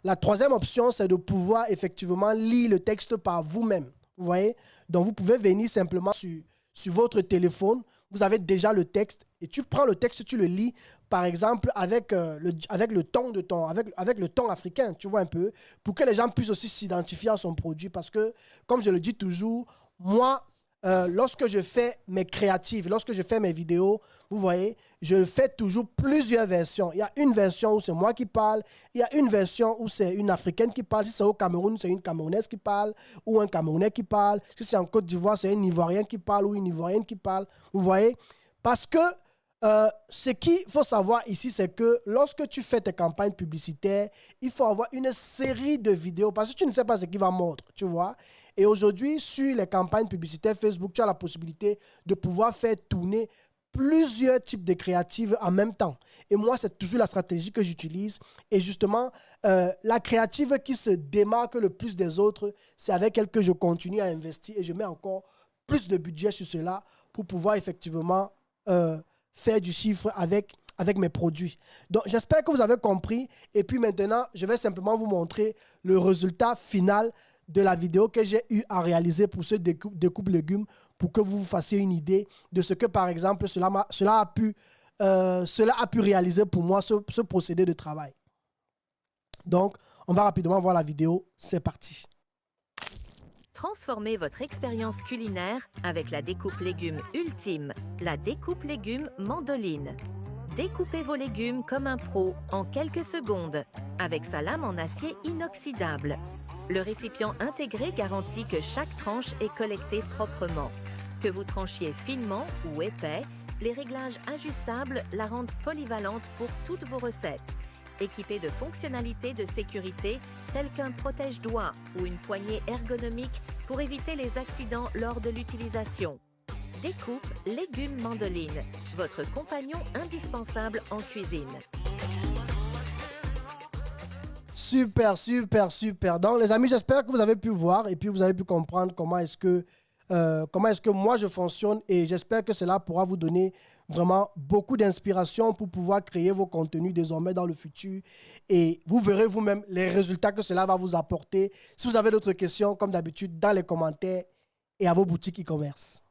La troisième option, c'est de pouvoir effectivement lire le texte par vous-même. Vous voyez? Donc, vous pouvez venir simplement sur votre téléphone. Vous avez déjà le texte et tu prends le texte, tu le lis, par exemple, avec le ton avec le ton africain, tu vois un peu, pour que les gens puissent aussi s'identifier à son produit. Parce que, comme je le dis toujours, moi, lorsque je fais mes créatives, lorsque je fais mes vidéos, vous voyez, je fais toujours plusieurs versions. Il y a une version où c'est moi qui parle, il y a une version où c'est une Africaine qui parle. Si c'est au Cameroun, c'est une Camerounaise qui parle ou un Camerounais qui parle. Si c'est en Côte d'Ivoire, c'est un Ivoirien qui parle ou une Ivoirienne qui parle. Vous voyez? Parce que ce qu'il faut savoir ici, c'est que lorsque tu fais tes campagnes publicitaires, il faut avoir une série de vidéos parce que tu ne sais pas ce qui va mordre, tu vois. Et aujourd'hui, sur les campagnes publicitaires Facebook, tu as la possibilité de pouvoir faire tourner plusieurs types de créatives en même temps. Et moi, c'est toujours la stratégie que j'utilise. Et justement, la créative qui se démarque le plus des autres, c'est avec elle que je continue à investir et je mets encore plus de budget sur cela pour pouvoir effectivement faire du chiffre avec mes produits. Donc, j'espère que vous avez compris. Et puis maintenant, je vais simplement vous montrer le résultat final de la vidéo que j'ai eu à réaliser pour ce découpe légumes pour que vous vous fassiez une idée de ce que, par exemple, cela a pu réaliser pour moi, ce procédé de travail. Donc, on va rapidement voir la vidéo. C'est parti. Transformez votre expérience culinaire avec la découpe légumes ultime, la découpe légumes mandoline. Découpez vos légumes comme un pro en quelques secondes avec sa lame en acier inoxydable. Le récipient intégré garantit que chaque tranche est collectée proprement. Que vous tranchiez finement ou épais, les réglages ajustables la rendent polyvalente pour toutes vos recettes. Équipée de fonctionnalités de sécurité telles qu'un protège-doigts ou une poignée ergonomique pour éviter les accidents lors de l'utilisation. Découpe légumes mandoline, votre compagnon indispensable en cuisine. Super, super, super. Donc, les amis, j'espère que vous avez pu voir et puis vous avez pu comprendre comment est-ce que moi je fonctionne et j'espère que cela pourra vous donner vraiment beaucoup d'inspiration pour pouvoir créer vos contenus désormais dans le futur et vous verrez vous-même les résultats que cela va vous apporter. Si vous avez d'autres questions, comme d'habitude, dans les commentaires et à vos boutiques e-commerce.